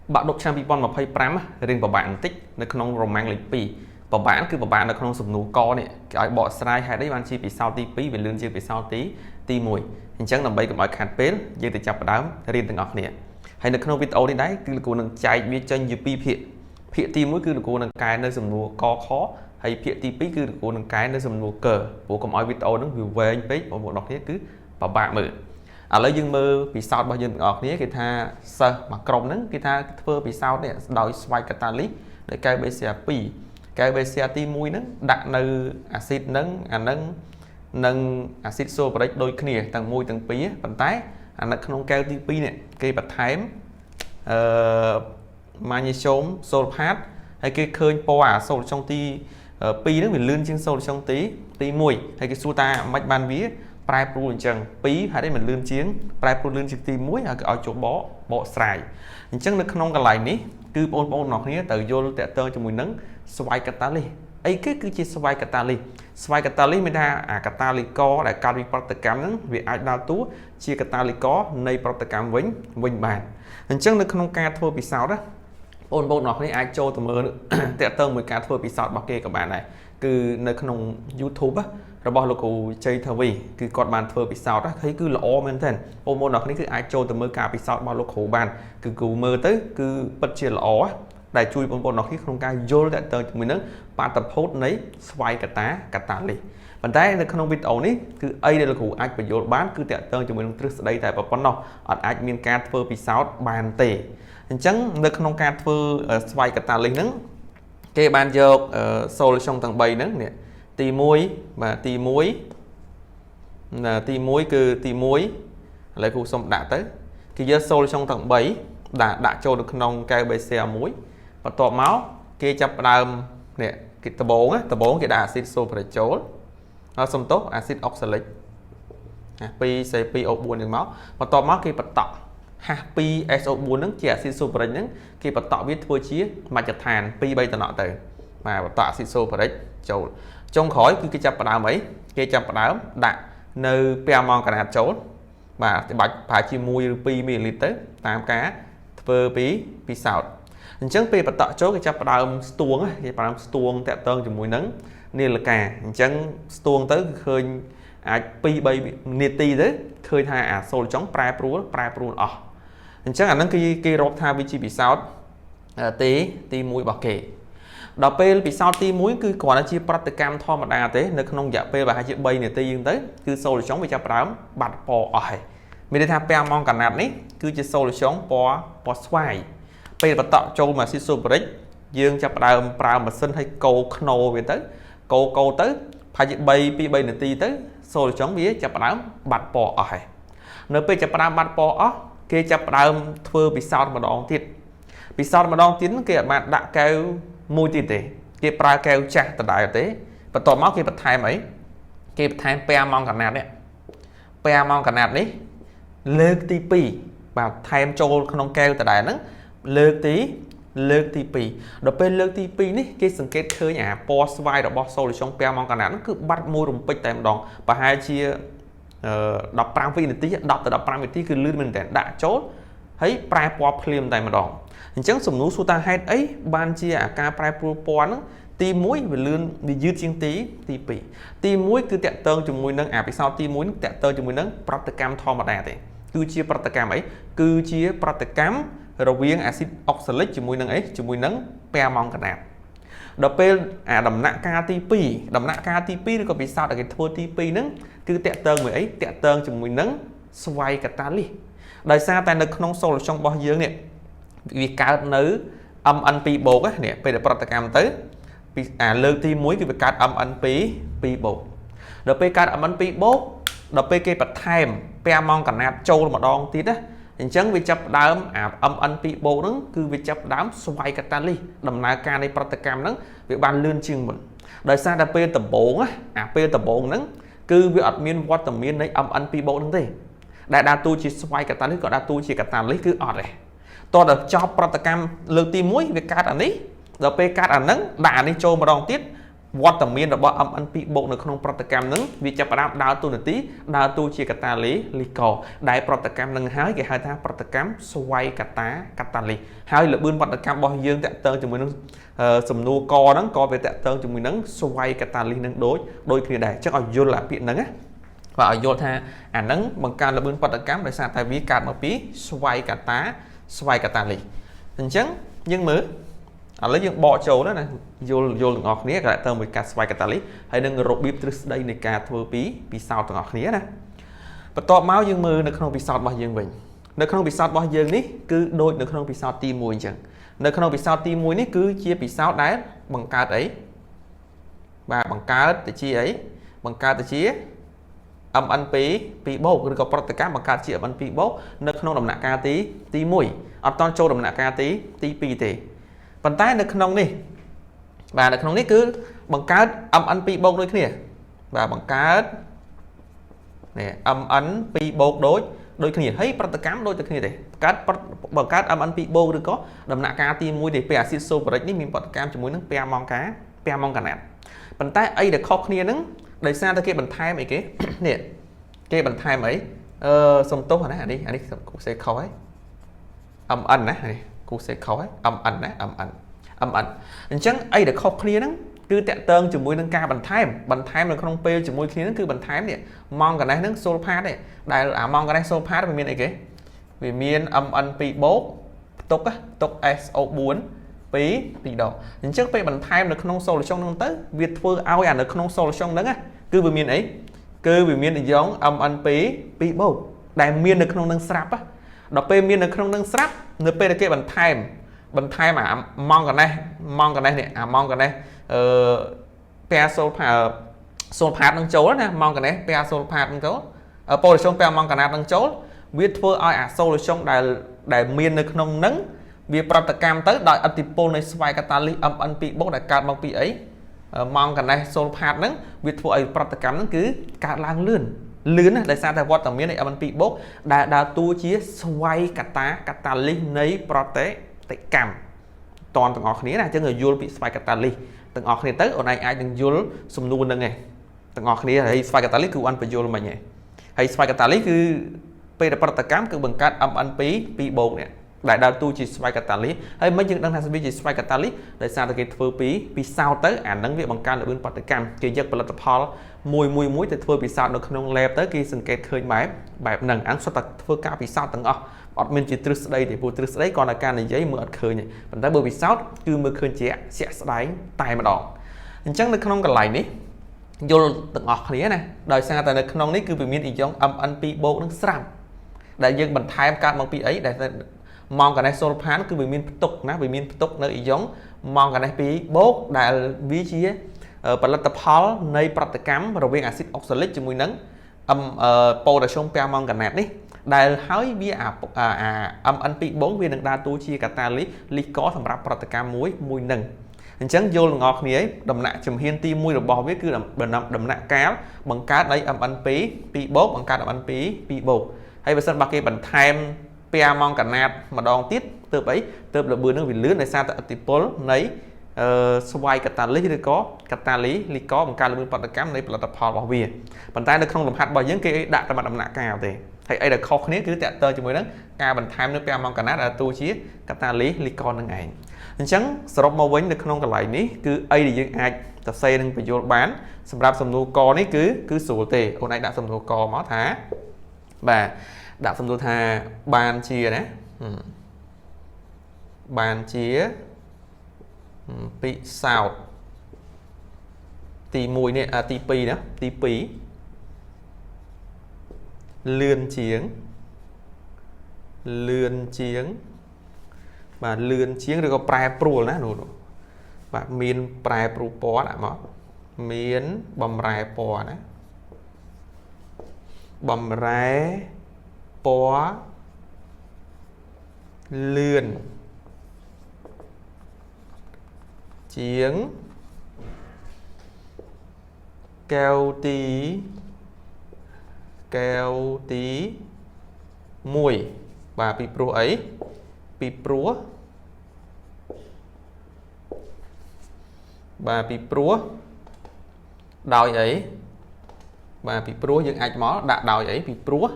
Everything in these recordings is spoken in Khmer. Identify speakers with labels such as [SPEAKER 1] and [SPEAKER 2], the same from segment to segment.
[SPEAKER 1] bạn đọc trang bị bọn mà phây pram riêng của bạn tíchនៅក្នុង Roman lịch 2 của bạnគឺ bạn នៅក្នុង សំណួរ ក នេះ គេ ឲ្យ បក ស្រាយ ហេតុ អី បាន ជា ពិសោធន៍ ទី 2 វា លឿន ជាង ពិសោធន៍ ទី 1 អញ្ចឹង ដើម្បី កុំ ឲ្យ ខាត់ ពេល យើង ទៅ ចាប់ ផ្ដើម រៀន ទាំង អស់ គ្នា ហើយ នៅ ក្នុង វីដេអូ នេះ ដែរ គឺ លោកគ្រូ នឹង ចែក វា ចេញ ជា 2 ភាគ ភាគ ទី 1 គឺ លោកគ្រូ នឹង កែ នៅ សំណួរ ក ខ ហើយ ភាគ ទី 2 គឺ លោកគ្រូ នឹង កែ នៅ សំណួរ ក ព្រោះ កុំ ឲ្យ វីដេអូ ហ្នឹង វា វែង ពេក បងប្អូន អ្នក គ្នា គឺ ពិបាក មើល ឥឡូវ យើង មើល ពិសោធន៍ របស់ យើង ទាំង អស់ គ្នា គេ ថា សិស្ស មួយ ក្រុម ហ្នឹង គេ ថា ធ្វើ ពិសោធន៍ នេះ ដោយ ស្វ័យ កាតាលីស ដោយ កែវ បេសៀ 2 កែវ បេសៀ ទី 1 ហ្នឹង ដាក់ នៅ អាស៊ីត ហ្នឹង អា ហ្នឹង និង អាស៊ីត សូប្រិក ដូច គ្នា ទាំង 1 ទាំង 2 ប៉ុន្តែ អា នៅ ក្នុង កែវ ទី 2 នេះ គេ បន្ថែម ម៉ាញ៉េស្យូម សូលផាត ហើយ គេ ឃើញ ពណ៌ អា សូល ចុង ទី 2 ហ្នឹង វា លឿន ជាង សូល ចុង ទី 1 ហើយ គេ សួរ ថា មិន បាន វា ប្រែ ប្រួល អញ្ចឹង 2 ហើយ មិន លឿន ជាង ប្រែ ប្រួល លឿន ជាង ទី 1 ហើយ គេ ឲ្យ ចូល បក ស្រាយ អញ្ចឹង នៅ ក្នុង កន្លែង នេះ គឺ បងប្អូន អ្នក គ្នា ត្រូវ យល់ តាក់ទង ជាមួយ នឹង ស្វ័យ កាតាលីស អី គេ គឺជា ស្វ័យ កាតាលីស ស្វ័យ កាតាលីស មាន ថា អា កាតាលីករ ដែល កើត ពី ប្រតិកម្ម ហ្នឹង វា អាច ដើរតួ ជា កាតាលីករ នៃ ប្រតិកម្ម វិញ បាន អញ្ចឹង នៅ ក្នុង ការ ធ្វើ ពិសោធន៍ បងប្អូន អ្នក គ្នា អាច ចូល ទៅ មើល តាក់ទង មួយ ការ ធ្វើ ពិសោធន៍ របស់ គេ ក៏ បាន ដែរ គឺ នៅ ក្នុង YouTube របស់ លោកគ្រូ ជ័យ ធាវី គឺ គាត់ បាន ធ្វើ ពិសោធន៍ ហើយ គឺ ល្អ មែនទែន បងប្អូន អ្នក គ្នា គឺ អាច ចូល ទៅ មើល ការ ពិសោធន៍ របស់ លោកគ្រូ បាន គឺ គ្រូ មើល ទៅ គឺ ពិត ជា ល្អ ដែល ជួយ បងប្អូន អ្នក គ្នា ក្នុង ការ យល់ តាក់ទង ជាមួយ នឹង បាតុភូត នៃ ស្វ័យ កាតាលីស ប៉ុន្តែ នៅ ក្នុង វីដេអូ នេះ គឺ អី ដែល លោកគ្រូ អាច បញ្យល់ បាន គឺ តាក់ទង ជាមួយ នឹង ទ្រឹស្ដី តែ ប៉ុណ្ណោះ អត់ អាច មាន ការ ធ្វើ ពិសោធន៍ បាន ទេ អញ្ចឹង នៅ ក្នុង ការ ធ្វើ ស្វ័យ កាតាលីស ហ្នឹង គេ បាន យក សូល ចុង ទាំង 3 ហ្នឹង នេះ ទី 1 បាទ ទី 1 ទី 1 គឺ ទី 1 ឥឡូវ គ្រូ សុំ ដាក់ ទៅ គេ យក សូល ចុង ទាំង 3 ដាក់ ចូល នៅ ក្នុង កែវ បេសៀ 1 បន្ទាប់ មក គេ ចាប់ ផ្ដើម នេះ គេ ដំបូង គេ ដាក់ អាស៊ីត សូប្រិក ចូល ហើយ សំទោស អាស៊ីត អុកសាលិក 2 C2O4 ហ្នឹង មក បន្ទាប់ មក គេ បន្តក់ ហាស់ 2SO4 ហ្នឹង ជា អាស៊ីត សូប្រិក ហ្នឹង គេ បន្តក់ វា ធ្វើ ជា មជ្ឈដ្ឋាន 2 3 តំណក់ ទៅ បាទ បន្តក់ អាស៊ីត សូប្រិក ចូល ចុង ក្រោយ គឺ គេ ចាប់ ផ្ដើម អី គេ ចាប់ ផ្ដើម ដាក់ នៅ ពាំង ម៉ង់កាណាត ចូល បាទ ច្បាច់ ប្រហែល ជា 1 ឬ 2 មីលីលីត្រ ទៅ តាម ការ ធ្វើ ពិសោធន៍ អញ្ចឹង ពេល បន្តក់ ចូល គេ ចាប់ ផ្ដើម ស្ទួង គេ ផ្ដើម ស្ទួង តាក់ទង ជាមួយ នឹង នាឡិកា អញ្ចឹង ស្ទួង ទៅ គឺ ឃើញ អាច 2 3 នាទី ទៅ ឃើញ ថា អា សូល ចុង ប្រែ ប្រួល អស់ អញ្ចឹង អា ហ្នឹង គេ រក ថា វា ជា ពិសោធន៍ ទី 1 របស់ គេ ដល់ ពេល ពិសោធន៍ ទី 1 គឺ គ្រាន់តែ ជា ប្រតិកម្ម ធម្មតា ទេ នៅ ក្នុង រយៈ ពេល ប្រហែល ជា 3 នាទី ហ្នឹង ទៅ គឺ សូល ចុង វា ចាប់ ផ្ដើម បាត់ ពណ៌ អស់ ហើយ មាន ន័យ ថា ពាំង ម៉ង់កាណាត នេះ គឺជា សូល ចុង ពណ៌ ស្វាយ ពេល បន្តក់ ចូល មក អាស៊ីត សូប្រិក យើង ចាប់ ផ្ដើម ប្រើ ម៉ាស៊ីន ហើយកូរ ខ្នូរ វា ទៅ កូរ ទៅ ប្រហែល ជា 2 3 នាទី ទៅ សូល ចុង វា ចាប់ ផ្ដើម បាត់ ពណ៌ អស់ ហើយ នៅ ពេល ចាប់ ផ្ដើម បាត់ ពណ៌ អស់ គេ ចាប់ ផ្ដើម ធ្វើ ពិសោធន៍ ម្ដង ទៀត ពិសោធន៍ ម្ដង ទៀត គេ អត់ បាន ដាក់ កែវ មួយ ទៀត ទេ គេ ប្រើ កែវ ចាស់ ដដែល ទេ បន្ទាប់ មក គេ បន្ថែម អី គេ បន្ថែម ពាំង ម៉ង់កាណាត នេះ ពាំង ម៉ង់កាណាត នេះ លើក ទី 2 បាទ ថែម ចូល ក្នុង កែវ ដដែល ហ្នឹង លើក ទី 2 ដល់ ពេល លើក ទី 2 នេះ គេ សង្កេត ឃើញ អា ពណ៌ ស្វាយ របស់ សូល ចុង ពាំង ម៉ង់កាណាត ហ្នឹង គឺ បាត់ មួយ រំពេច តែ ម្ដង ប្រហែល ជា 15 វិនាទី 10 ទៅ 15 នាទី គឺ លឿន មែនតើ ដាក់ ចូល ហើយ ប្រែ ពណ៌ ភ្លាម តែ ម្ដង អញ្ចឹង សំណួរ សួរ ថា ហេតុ អី បាន ជា អាការ ប្រែ ប្រួល ពណ៌ ហ្នឹង ទី 1 វា លឿន វា យឺត ជាង ទី 2 ទី 1 គឺ តាក់ទង ជាមួយ នឹង អា ពិសោធន៍ ទី 1 តាក់ទង ជាមួយ នឹង ប្រតិកម្ម ធម្មតា ទេ គឺជា ប្រតិកម្ម អី គឺជា ប្រតិកម្ម រវាង អាស៊ីត អុកសាលិក ជាមួយ នឹង អី ជាមួយ នឹង ពាំង ម៉ង់កាណាត ដល់ ពេល អា ដំណាក់ កាល ទី 2 ដំណាក់ កាល ទី 2 ឬក៏ ពិសោធន៍ ដែល គេ ធ្វើ ទី 2 ហ្នឹង គឺ តាក់ទង មួយ អី តាក់ទង ជាមួយ នឹង ស្វ័យ កាតាលីស ដោយសារ តែ នៅ ក្នុង សូល ចុង របស់ យើង នេះ វា កើត នៅ MN2 បូក នេះ ពេល ដែល ប្រតិកម្ម ទៅ ពី អា លើក ទី 1 គឺ វា កើត MN2 បូក ដល់ ពេល កើត MN2 បូក ដល់ ពេល គេ បន្ថែម ពាំង ម៉ង់កាណាត ចូល ម្ដង ទៀត ណា អញ្ចឹង វា ចាប់ ដើម អា MN2 បូក ហ្នឹង គឺ វា ចាប់ ដើម ស្វ័យ កាតាលីស ដំណើរការ នៃ ប្រតិកម្ម ហ្នឹង វា បាន លឿន ជាង មុន ដោយសារ តែ ពេល ដំបូង អា ពេល ដំបូង ហ្នឹង គឺ វា អត់ មាន វត្តមាន នៃ MN2 បូក ហ្នឹង ទេ ដែល ដើរតួ ជា ស្វ័យ កាតាលីស ក៏ ដើរតួ ជា កាតាលីស គឺ អត់ ទេ តោះ ដល់ ចប់ ប្រតិកម្ម លើក ទី 1 វា កើត អា នេះ ដល់ ពេល កើត អា ហ្នឹង ដាក់ អា នេះ ចូល ម្ដង ទៀត វត្តមានរបស់ MN2 បូកនៅក្នុងប្រតិកម្មហ្នឹងវាចាប់ផ្ដើមដើរតួនាទីដើរតួជាកតាលីលីកដែលប្រតិកម្មនឹងហើយគេហៅថាប្រតិកម្មស្វ័យកតាលីហើយល្បឿនប្រតិកម្មរបស់យើងតាក់ទងជាមួយនឹងសំណួរកហ្នឹងក៏វាតាក់ទងជាមួយនឹងស្វ័យកតាលីនឹងដូចគ្នាដែរអញ្ចឹងឲ្យយល់អាពាក្យហ្នឹងណាបាទឲ្យយល់ថាអាហ្នឹងបង្កើនល្បឿនប្រតិកម្មដោយសារតែវាកើតមកពីស្វ័យកតាលីអញ្ចឹងយើងមើលឥឡូវយើងបកចូលណាយល់ទាំងអស់គ្នាក៏ទៅមួយការស្វ័យកតាលីហើយនឹងរបៀបទ្រឹស្ដីនៃការធ្វើពីពិសោធន៍ទាំងអស់គ្នាណាបន្ទាប់មកយើងមើលនៅក្នុងពិសោធន៍របស់យើងវិញនៅក្នុងពិសោធន៍របស់យើងនេះគឺដូចនៅក្នុងពិសោធន៍ទី1អញ្ចឹងនៅក្នុងពិសោធន៍ទី1នេះគឺជាពិសោធន៍ដែលបង្កើតអីបាទបង្កើតទៅជាអីបង្កើតទៅជា MN2 បូកឬក៏ប្រតិកម្មបង្កើតជា MN2 បូកនៅក្នុងដំណាក់កាលទី1អត់តន់ចូលដំណាក់កាលទី2ទេប៉ុន្តែនៅក្នុងនេះបាទនៅក្នុងនេះគឺបង្កើត MN2 បូកដូចគ្នាបាទបង្កើតនេះ MN2 បូកដូចគ្នាហើយប្រតិកម្មដូចតែគ្នាទេបង្កើត MN2 បូកឬក៏ដំណាក់កាលទី1ទេពេលអាស៊ីតសូប្រិកនេះមានប្រតិកម្មជាមួយនឹងពែម៉ង់កាណាត់ប៉ុន្តែអីដែលខុសគ្នានឹងដោយសារតែគេបន្ថែមអីគេនេះគេបន្ថែមអីសំទោសណាអានេះគូសេខុសហើយ MN ណានេះគូសេខុសហើយ MN ណា MN អញ្ចឹងអីដែលខុសគ្នាហ្នឹងគឺតាក់ទងជាមួយនឹងការបន្ថែមនៅក្នុងពេលជាមួយគ្នាហ្នឹងគឺបន្ថែមនេះម៉ង់កណេះហ្នឹងសូលផាតទេដែលអាម៉ង់កណេះសូលផាតវាមានអីគេវាមាន MN2 បូកផ្ទុក SO4 2ដងអញ្ចឹងពេលបន្ថែមនៅក្នុង solution ហ្នឹងទៅវាធ្វើឲ្យអានៅក្នុង solution ហ្នឹងគឺវាមានអីគឺវាមានអាយ៉ង MN2 បូកដែលមាននៅក្នុងនឹងស្រាប់ដល់ពេលមាននៅក្នុងនឹងស្រាប់នៅពេលដែលគេបន្ថែមអាម៉ង់កណេះនេះអាម៉ង់កណេះពែសូលផាតនឹងចូលណាម៉ង់កណេះពែសូលផាតនឹងចូលប៉ូលីសពែម៉ង់កណាតនឹងចូលវាធ្វើឲ្យអា solution ដែលមាននៅក្នុងនឹងវាប្រតិកម្មទៅដោយឥទ្ធិពលនៃស្វ័យកតាលី MN2 បូកដែលកើតមកពីអីម៉ង់កណេះសូលផាតហ្នឹងវាធ្វើឲ្យប្រតិកម្មហ្នឹងគឺកើតឡើងលឿនណាដោយសារតែវត្តមាននៃ MN2 បូកដែលដើរតួជាស្វ័យកតាលីនៃប្រតិកម្មតនទាំងអស់គ្នាណាអញ្ចឹងយល់ពីស្វ័យកតាលីទាំងអស់គ្នាទៅអូនឯងអាចនឹងយល់សំណួរហ្នឹងឯងទាំងអស់គ្នាហើយស្វ័យកតាលីគឺអនបញ្យល់មិញឯងហើយស្វ័យកតាលីគឺពេលដែលប្រតិកម្មគឺបង្កើត MN2 បូកនេះដែលដើរតួជាស្វ័យកតាលីហើយមិនយើងដឹងថាវាជាស្វ័យកតាលីដោយសារតែគេធ្វើពីសោតទៅអាហ្នឹងវាបង្កើនល្បឿនប្រតិកម្មគេយកផលិតផលមួយទៅធ្វើពិសោធន៍នៅក្នុង lab ទៅគេសង្កេតឃើញបែបហ្នឹងអានសុទ្ធតែធ្វើការពិសោធន៍ទាំងអស់អត់មានជាទ្រឹស្ដីទេព្រោះទ្រឹស្ដីគ្រាន់តែការនិយាយមើលអត់ឃើញទេប៉ុន្តែបើពិសោធន៍គឺមើលឃើញជាជាក់ស្ដែងតែម្ដងអញ្ចឹងនៅក្នុងកន្លែងនេះយល់ទាំងអស់គ្នាណាដោយសារតែនៅក្នុងនេះគឺវាមានអ៊ីយ៉ុង MN2 បូកនឹងស្រាប់ដែលយើងបន្ថែមកើតមកពីអីដែលម៉ង់កាណេសសូលផានគឺវាមានផ្ទុកណាវាមានផ្ទុកនៅអ៊ីយ៉ុងម៉ង់កាណេស2បូកដែលវាជាផលិតផលនៃប្រតិកម្មរវាងអាស៊ីតអុកសាលិកជាមួយនឹងប៉ូតាស្យូមប៉ែម៉ង់កាណាតនេះដែលហើយវាMN2 បូកវានឹងដើរតួជាកាតាលីកសម្រាប់ប្រតិកម្មមួយនឹងអញ្ចឹងយល់ទាំងអស់គ្នាដំណាក់ជំហានទី1របស់វាគឺដំណាក់កាលបង្កើតនៃ MN2 បូកបង្កើត MN2 បូកហើយបើសិនបើគេបន្ថែមពែម៉ង់កាណាតម្ដងទៀតទើបល្បឿននឹងវាលឿនដោយសារតែឥទ្ធិពលនៃស្វ័យកតាលីឬក៏កតាលីកបង្កើតល្បឿនប្រតិកម្មនៃផលិតផលរបស់វាប៉ុន្តែនៅក្នុងលំហាត់របស់យើងគេដាក់តែដំណាក់កាលទេហើយអីដែលខុសគ្នាគឺតាក់ទងជាមួយនឹងការបន្ថែមនៅពែម៉ង់កាណាដែលតួជាកតាលីនឹងឯងអញ្ចឹងសរុបមកវិញនៅក្នុងកន្លែងនេះគឺអីដែលយើងអាចសរសេរនិងបញ្យល់បានសម្រាប់សំណួរកនេះគឺស្រួលទេអូនឯងដាក់សំណួរកមកថាបាទដាក់សំណួរថាបានជាណាបានជាពិសោធន៍ទី1នេះទី2ណាទី2លឿនជាងបាទលឿនជាងឬក៏ប្រែប្រួលណានោះបាទមានប្រែប្រួលពណ៌ដាក់មកមានបំរែពណ៌ណាបំរែពណ៌លឿនជាងកែវទី1បាទពីព្រោះអីពីព្រោះ đòi ấy và bị prúa dương ai mó đã đòi ấy bị prúa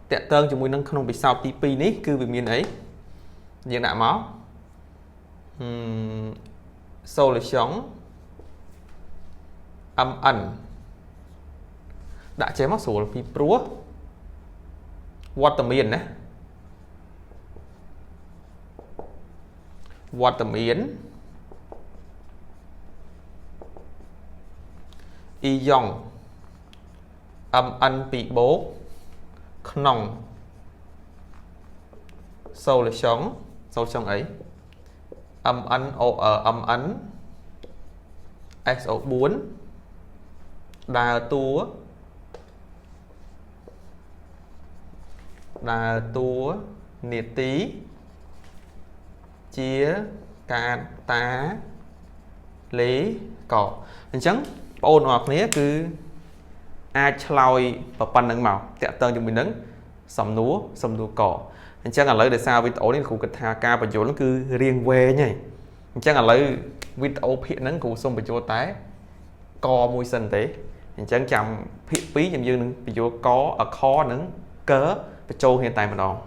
[SPEAKER 1] tẹt tơn cho mùi nâng không bị sao tp ní cứ vì miền ấy dương đã máu solution âm ẩn đã chế mắc số bị prúa watermiền nè watermiền y dòng âm ẩn bị bố nòng solution ấy âm ẩn ở âm ẩn SO4 đà tua nhiệt tí chia ca tá lý cỏ hình chấn ôn hoặc nế cứ ai chloi và pan nâng màu tẹt tơn cho mình nâng sầm núa cỏ hình chấn là lấy để sao vít ổ nên khu kịch hà ca và chỗ nó cứ riêng quê nhỉ hình chấn là lấy vít ổ hiện nâng cụ xong bị chỗ tái co mùi sân tế hình chấn chậm phí chậm dương nâng bị chỗ có ở kho nâng cớ và châu hiện tại mà đó